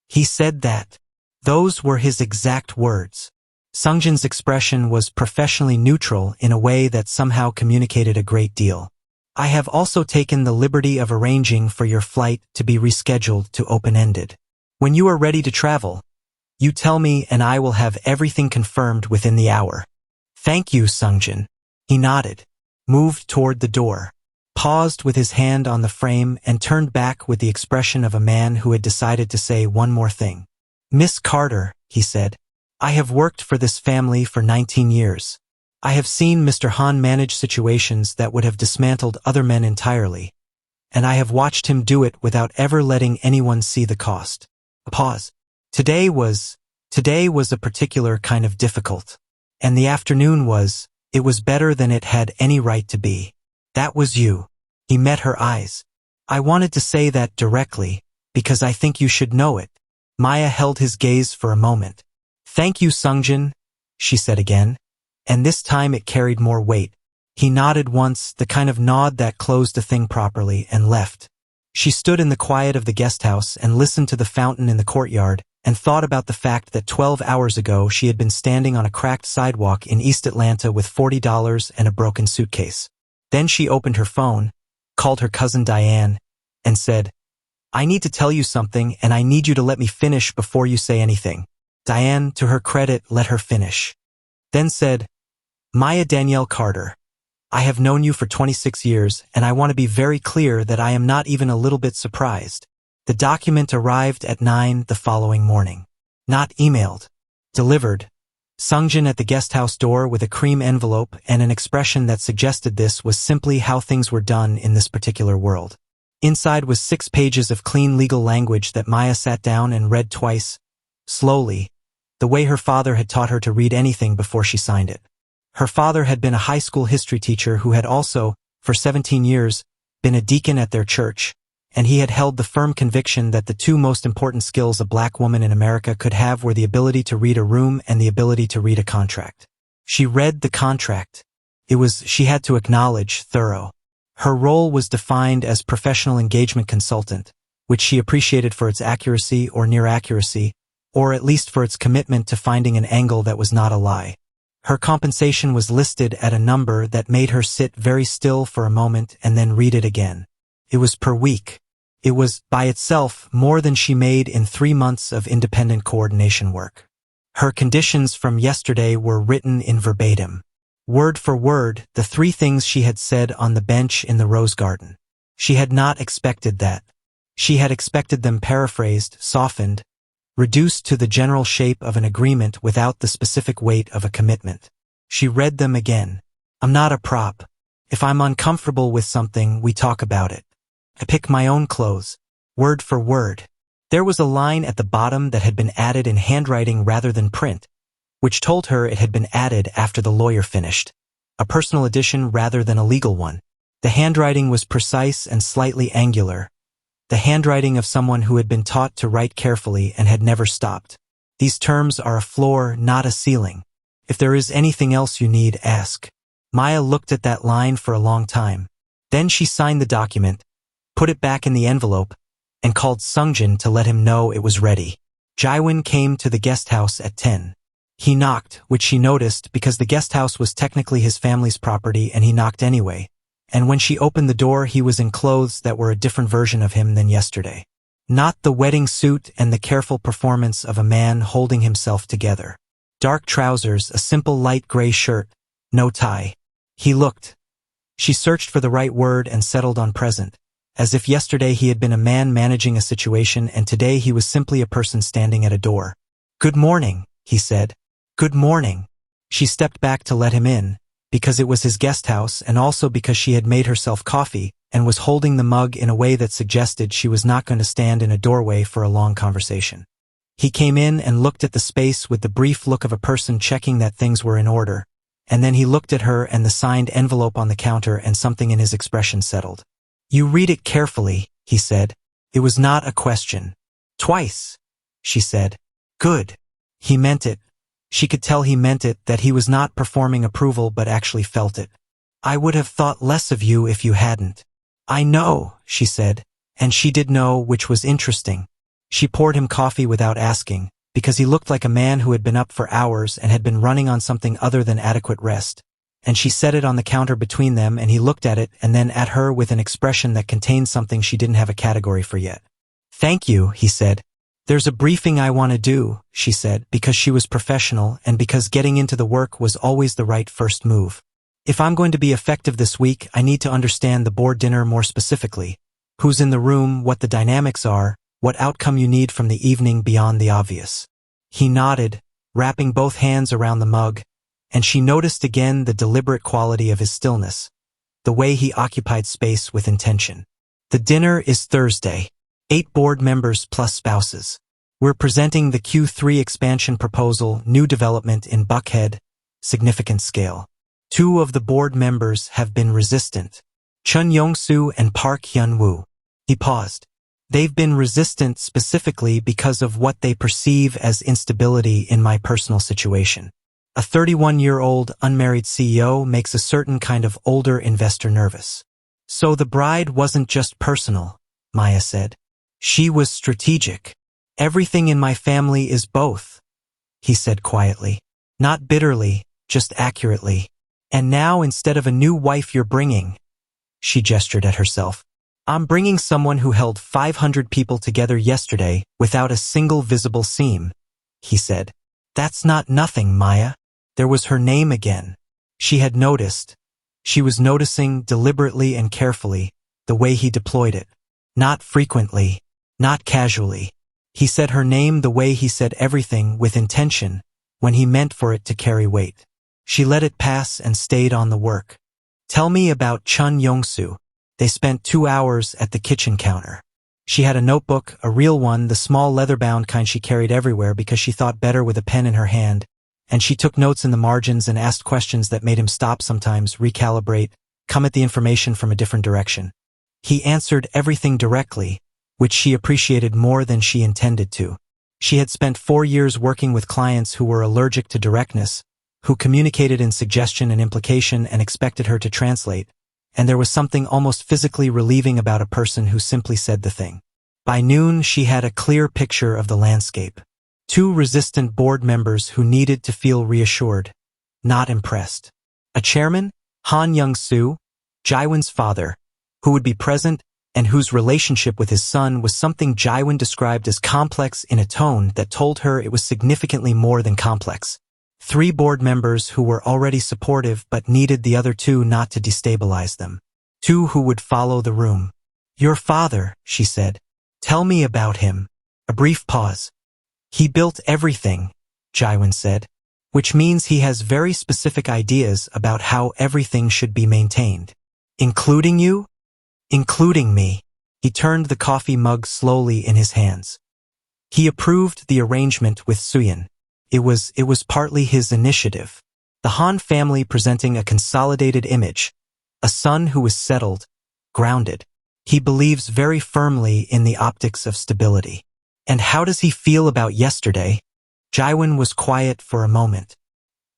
He said that. Those were his exact words. Sungjin's expression was professionally neutral in a way that somehow communicated a great deal. I have also taken the liberty of arranging for your flight to be rescheduled to open-ended. When you are ready to travel, you tell me and I will have everything confirmed within the hour. Thank you, Sungjin. He nodded, moved toward the door, paused with his hand on the frame and turned back with the expression of a man who had decided to say one more thing. Miss Carter, he said, I have worked for this family for 19 years. I have seen Mr. Han manage situations that would have dismantled other men entirely, and I have watched him do it without ever letting anyone see the cost. A pause. Today was a particular kind of difficult. And the afternoon it was better than it had any right to be. That was you. He met her eyes. I wanted to say that directly, because I think you should know it. Maya held his gaze for a moment. Thank you, Sungjin, she said again, and this time it carried more weight. He nodded once, the kind of nod that closed a thing properly, and left. She stood in the quiet of the guest house and listened to the fountain in the courtyard, and thought about the fact that 12 hours ago she had been standing on a cracked sidewalk in East Atlanta with $40 and a broken suitcase. Then she opened her phone, called her cousin Diane, and said, I need to tell you something and I need you to let me finish before you say anything. Diane, to her credit, let her finish. Then said, Maya Danielle Carter, I have known you for 26 years and I want to be very clear that I am not even a little bit surprised. The document arrived at 9 the following morning. Not emailed. Delivered. Sungjin at the guest house door with a cream envelope and an expression that suggested this was simply how things were done in this particular world. Inside was 6 pages of clean legal language that Maya sat down and read twice, slowly, the way her father had taught her to read anything before she signed it. Her father had been a high school history teacher who had also, for 17 years, been a deacon at their church, and he had held the firm conviction that the 2 most important skills a black woman in America could have were the ability to read a room and the ability to read a contract. She read the contract. She had to acknowledge, thorough. Her role was defined as professional engagement consultant, which she appreciated for its accuracy or near accuracy, or at least for its commitment to finding an angle that was not a lie. Her compensation was listed at a number that made her sit very still for a moment and then read it again. It was per week. It was, by itself, more than she made in 3 months of independent coordination work. Her conditions from yesterday were written in verbatim. Word for word, the 3 things she had said on the bench in the rose garden. She had not expected that. She had expected them paraphrased, softened, reduced to the general shape of an agreement without the specific weight of a commitment. She read them again. I'm not a prop. If I'm uncomfortable with something, we talk about it. I pick my own clothes. Word for word. There was a line at the bottom that had been added in handwriting rather than print, which told her it had been added after the lawyer finished. A personal addition rather than a legal one. The handwriting was precise and slightly angular. The handwriting of someone who had been taught to write carefully and had never stopped. These terms are a floor, not a ceiling. If there is anything else you need, ask. Maya looked at that line for a long time. Then she signed the document, put it back in the envelope, and called Sungjin to let him know it was ready. Jiwon came to the guest house at 10. He knocked, which she noticed because the guest house was technically his family's property and he knocked anyway. And when she opened the door, he was in clothes that were a different version of him than yesterday. Not the wedding suit and the careful performance of a man holding himself together. Dark trousers, a simple light gray shirt, no tie. He looked. She searched for the right word and settled on present, as if yesterday he had been a man managing a situation and today he was simply a person standing at a door. Good morning, he said. Good morning. She stepped back to let him in, because it was his guest house and also because she had made herself coffee and was holding the mug in a way that suggested she was not going to stand in a doorway for a long conversation. He came in and looked at the space with the brief look of a person checking that things were in order, and then he looked at her and the signed envelope on the counter and something in his expression settled. You read it carefully, he said. It was not a question. Twice, she said. Good. He meant it. She could tell he meant it, that he was not performing approval but actually felt it. I would have thought less of you if you hadn't. I know, she said, and she did know, which was interesting. She poured him coffee without asking, because he looked like a man who had been up for hours and had been running on something other than adequate rest. And she set it on the counter between them, and he looked at it and then at her with an expression that contained something she didn't have a category for yet. Thank you, he said. There's a briefing I want to do, she said, because she was professional and because getting into the work was always the right first move. If I'm going to be effective this week, I need to understand the board dinner more specifically. Who's in the room, what the dynamics are, what outcome you need from the evening beyond the obvious. He nodded, wrapping both hands around the mug, and she noticed again the deliberate quality of his stillness, the way he occupied space with intention. The dinner is Thursday. 8 board members plus spouses. We're presenting the Q3 expansion proposal, new development in Buckhead, significant scale. 2 of the board members have been resistant, Chun Yong-soo and Park Hyun-woo. He paused. They've been resistant specifically because of what they perceive as instability in my personal situation. A 31-year-old unmarried CEO makes a certain kind of older investor nervous. So the bride wasn't just personal, Maya said. She was strategic. Everything in my family is both, he said quietly. Not bitterly, just accurately. And now instead of a new wife you're bringing, she gestured at herself. I'm bringing someone who held 500 people together yesterday without a single visible seam, he said. That's not nothing, Maya. There was her name again. She had noticed. She was noticing deliberately and carefully the way he deployed it. Not frequently. Not casually. He said her name the way he said everything, with intention, when he meant for it to carry weight. She let it pass and stayed on the work. Tell me about Chun Yong-soo. They spent 2 hours at the kitchen counter. She had a notebook, a real one, the small leather-bound kind she carried everywhere because she thought better with a pen in her hand, and she took notes in the margins and asked questions that made him stop sometimes, recalibrate, come at the information from a different direction. He answered everything directly, which she appreciated more than she intended to. She had spent 4 years working with clients who were allergic to directness, who communicated in suggestion and implication and expected her to translate, and there was something almost physically relieving about a person who simply said the thing. By noon, she had a clear picture of the landscape. 2 resistant board members who needed to feel reassured, not impressed. A chairman, Han Jwin, Jiwon's father, who would be present and whose relationship with his son was something Jiwon described as complex in a tone that told her it was significantly more than complex. 3 board members who were already supportive but needed the other 2 not to destabilize them. 2 who would follow the room. Your father, she said. Tell me about him. A brief pause. He built everything, Jiwon said, which means he has very specific ideas about how everything should be maintained. Including you? Including me. He turned the coffee mug slowly in his hands. He approved the arrangement with Suyin. It was partly his initiative. The Han family presenting a consolidated image, a son who was settled, grounded. He believes very firmly in the optics of stability. And how does he feel about yesterday? Jiwon was quiet for a moment.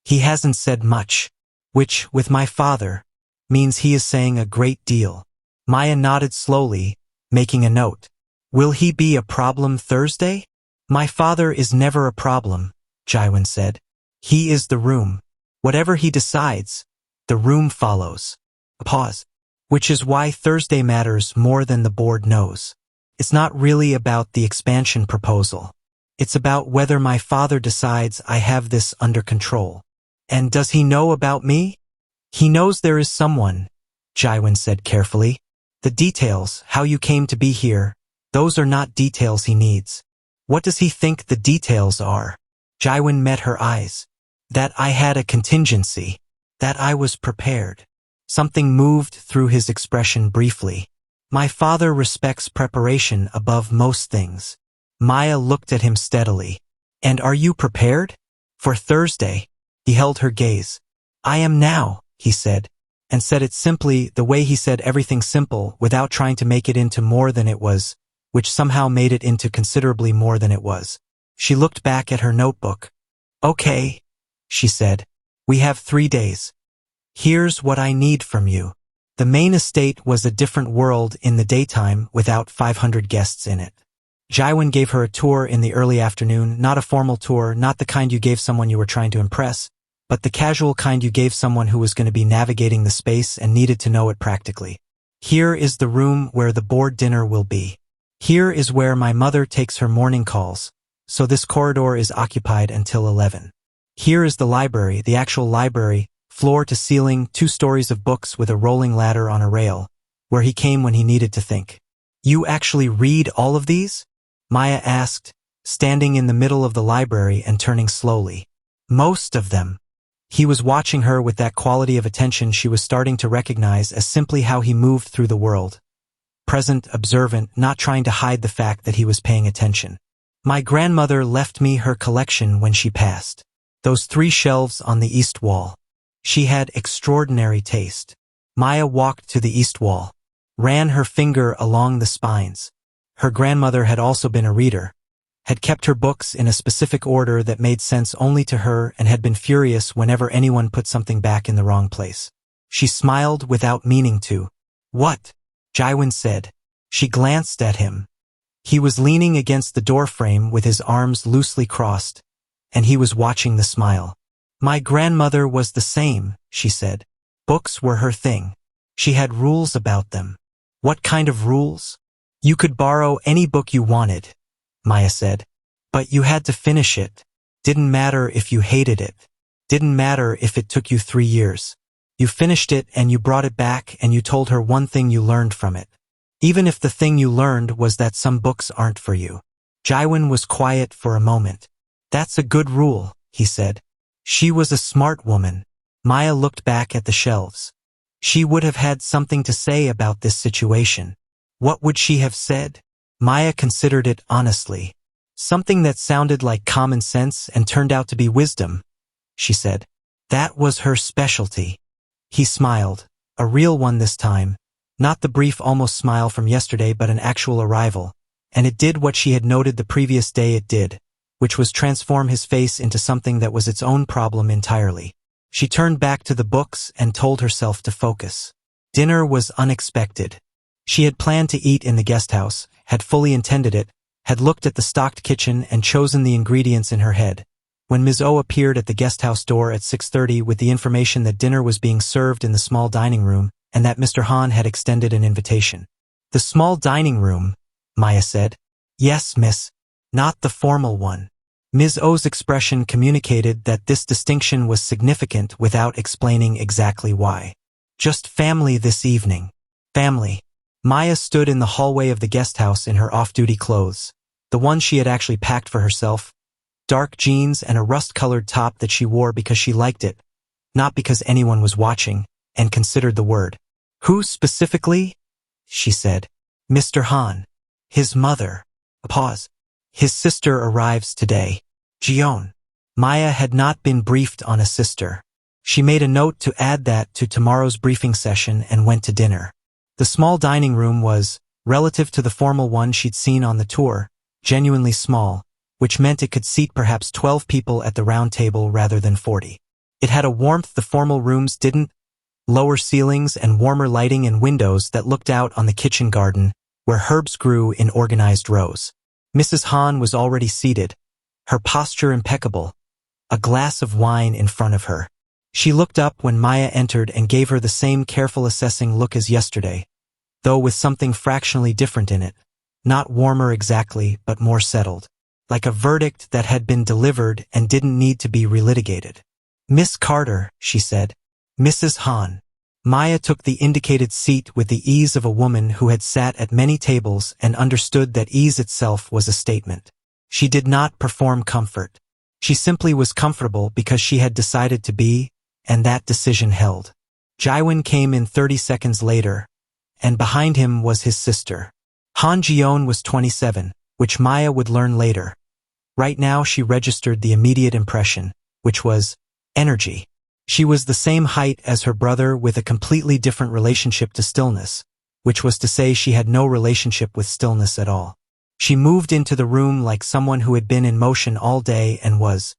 He hasn't said much, which, with my father, means he is saying a great deal. Maya nodded slowly, making a note. Will he be a problem Thursday? My father is never a problem, Jiwon said. He is the room. Whatever he decides, the room follows. A pause. Which is why Thursday matters more than the board knows. It's not really about the expansion proposal. It's about whether my father decides I have this under control. And does he know about me? He knows there is someone, Jiwon said carefully. The details, how you came to be here, those are not details he needs. What does he think the details are? Jiwon met her eyes. That I had a contingency. That I was prepared. Something moved through his expression briefly. My father respects preparation above most things. Maya looked at him steadily. And are you prepared? For Thursday? He held her gaze. I am now, he said. And said it simply, the way he said everything simple, without trying to make it into more than it was, which somehow made it into considerably more than it was. She looked back at her notebook. "Okay," she said. "We have 3 days. Here's what I need from you." The main estate was a different world in the daytime without 500 guests in it. Jiwon gave her a tour in the early afternoon, not a formal tour, not the kind you gave someone you were trying to impress, but the casual kind you gave someone who was going to be navigating the space and needed to know it practically. "Here is the room where the board dinner will be. Here is where my mother takes her morning calls, so this corridor is occupied until 11. Here is the library, the actual library, floor to ceiling, 2 stories of books with a rolling ladder on a rail, where he came when he needed to think." "You actually read all of these?" Maya asked, standing in the middle of the library and turning slowly. "Most of them." He was watching her with that quality of attention she was starting to recognize as simply how he moved through the world. Present, observant, not trying to hide the fact that he was paying attention. "My grandmother left me her collection when she passed. Those 3 shelves on the east wall. She had extraordinary taste." Maya walked to the east wall, ran her finger along the spines. Her grandmother had also been a reader, had kept her books in a specific order that made sense only to her, and had been furious whenever anyone put something back in the wrong place. She smiled without meaning to. "What?" Jiwon said. She glanced at him. He was leaning against the doorframe with his arms loosely crossed, and he was watching the smile. "My grandmother was the same," she said. "Books were her thing. She had rules about them." "What kind of rules?" "You could borrow any book you wanted," Maya said. "But you had to finish it. Didn't matter if you hated it. Didn't matter if it took you 3 years. You finished it and you brought it back and you told her one thing you learned from it. Even if the thing you learned was that some books aren't for you." Jiwon was quiet for a moment. "That's a good rule," he said. She was a smart woman. Maya looked back at the shelves. She would have had something to say about this situation. What would she have said? Maya considered it honestly. "Something that sounded like common sense and turned out to be wisdom," she said. That was her specialty. He smiled, a real one this time, not the brief almost smile from yesterday but an actual arrival, and it did what she had noted the previous day it did, which was transform his face into something that was its own problem entirely. She turned back to the books and told herself to focus. Dinner was unexpected. She had planned to eat in the guest house, had fully intended it, had looked at the stocked kitchen and chosen the ingredients in her head, when Ms. O appeared at the guest house door at 6:30 with the information that dinner was being served in the small dining room and that Mr. Han had extended an invitation. "The small dining room," Maya said. "Yes, miss. Not the formal one." Ms. O's expression communicated that this distinction was significant without explaining exactly why. "Just family this evening." Family. Maya stood in the hallway of the guest house in her off-duty clothes, the ones she had actually packed for herself, dark jeans and a rust-colored top that she wore because she liked it, not because anyone was watching, and considered the word. "Who specifically?" she said. "Mr. Han. His mother." A pause. "His sister arrives today. Jiwon." Maya had not been briefed on a sister. She made a note to add that to tomorrow's briefing session and went to dinner. The small dining room was, relative to the formal one she'd seen on the tour, genuinely small, which meant it could seat perhaps 12 people at the round table rather than 40. It had a warmth the formal rooms didn't, lower ceilings and warmer lighting and windows that looked out on the kitchen garden, where herbs grew in organized rows. Mrs. Han was already seated, her posture impeccable, a glass of wine in front of her. She looked up when Maya entered and gave her the same careful assessing look as yesterday, though with something fractionally different in it, not warmer exactly, but more settled, like a verdict that had been delivered and didn't need to be relitigated. "Miss Carter," she said. "Mrs. Han." Maya took the indicated seat with the ease of a woman who had sat at many tables and understood that ease itself was a statement. She did not perform comfort. She simply was comfortable because she had decided to be, and that decision held. Jiwon came in 30 seconds later, and behind him was his sister. Han Jwin was 27, which Maya would learn later. Right now she registered the immediate impression, which was energy. She was the same height as her brother with a completely different relationship to stillness, which was to say she had no relationship with stillness at all. She moved into the room like someone who had been in motion all day and was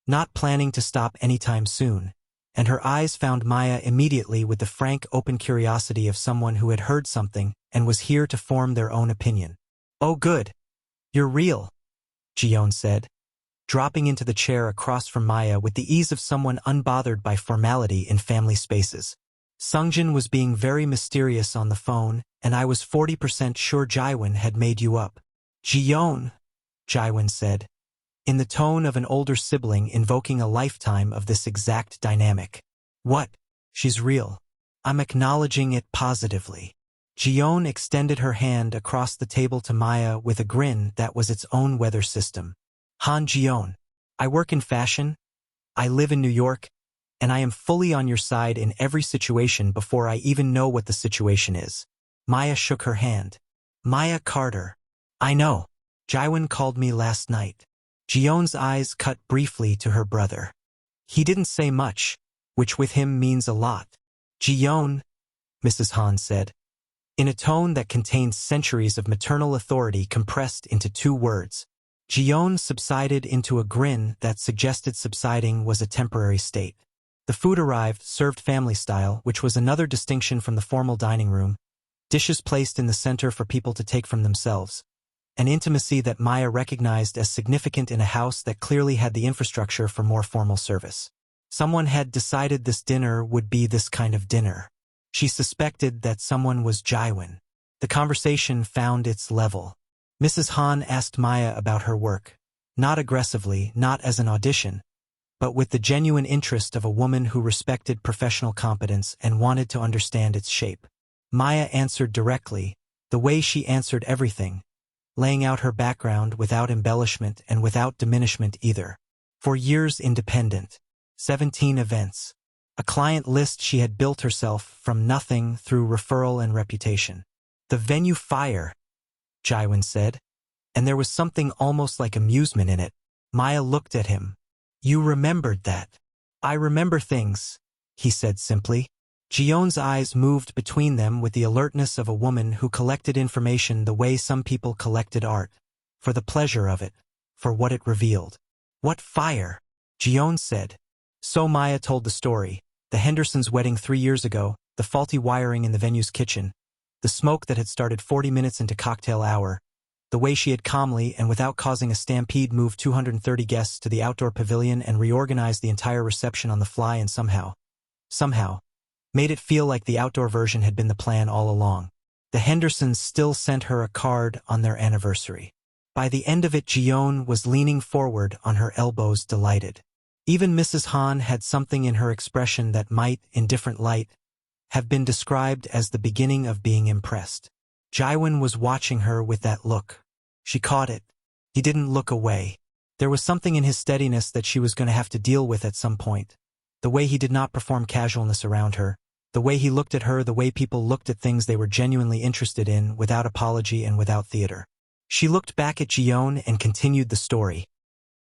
not planning to stop anytime soon, and her eyes found Maya immediately with the frank, open curiosity of someone who had heard something and was here to form their own opinion. "Oh good. You're real," Jiwon said, dropping into the chair across from Maya with the ease of someone unbothered by formality in family spaces. "Sungjin was being very mysterious on the phone, and I was 40% sure Jiwon had made you up." "Jiwon," Jiwon said, in the tone of an older sibling invoking a lifetime of this exact dynamic. "What? She's real. I'm acknowledging it positively." Jiwon extended her hand across the table to Maya with a grin that was its own weather system. "Han Jwin, I work in fashion, I live in New York, and I am fully on your side in every situation before I even know what the situation is." Maya shook her hand. "Maya Carter. I know. Jiwon called me last night." Jiwon's eyes cut briefly to her brother. "He didn't say much, which with him means a lot." "Jiwon," Mrs. Han said, in a tone that contained centuries of maternal authority compressed into 2 words. Jiwon subsided into a grin that suggested subsiding was a temporary state. The food arrived, served family style, which was another distinction from the formal dining room, dishes placed in the center for people to take from themselves, an intimacy that Maya recognized as significant in a house that clearly had the infrastructure for more formal service. Someone had decided this dinner would be this kind of dinner. She suspected that someone was Jiwon. The conversation found its level. Mrs. Han asked Maya about her work, not aggressively, not as an audition, but with the genuine interest of a woman who respected professional competence and wanted to understand its shape. Maya answered directly, the way she answered everything, laying out her background without embellishment and without diminishment either. 4 years independent, 17 events, a client list she had built herself from nothing through referral and reputation. "The venue fire," Jiwon said, and there was something almost like amusement in it. Maya looked at him. "You remembered that." "I remember things," he said simply. Jiwon's eyes moved between them with the alertness of a woman who collected information the way some people collected art, for the pleasure of it, for what it revealed. "What fire?" Jiwon said. So Maya told the story, the Hendersons' wedding 3 years ago, the faulty wiring in the venue's kitchen, the smoke that had started 40 minutes into cocktail hour, the way she had calmly and without causing a stampede moved 230 guests to the outdoor pavilion and reorganized the entire reception on the fly and somehow, made it feel like the outdoor version had been the plan all along. The Hendersons still sent her a card on their anniversary. By the end of it, Jiwon was leaning forward on her elbows, delighted. Even Mrs. Han had something in her expression that might, in different light, have been described as the beginning of being impressed. Jiwon was watching her with that look. She caught it. He didn't look away. There was something in his steadiness that she was going to have to deal with at some point. The way he did not perform casualness around her, the way he looked at her, the way people looked at things they were genuinely interested in, without apology and without theater. She looked back at Jiwon and continued the story.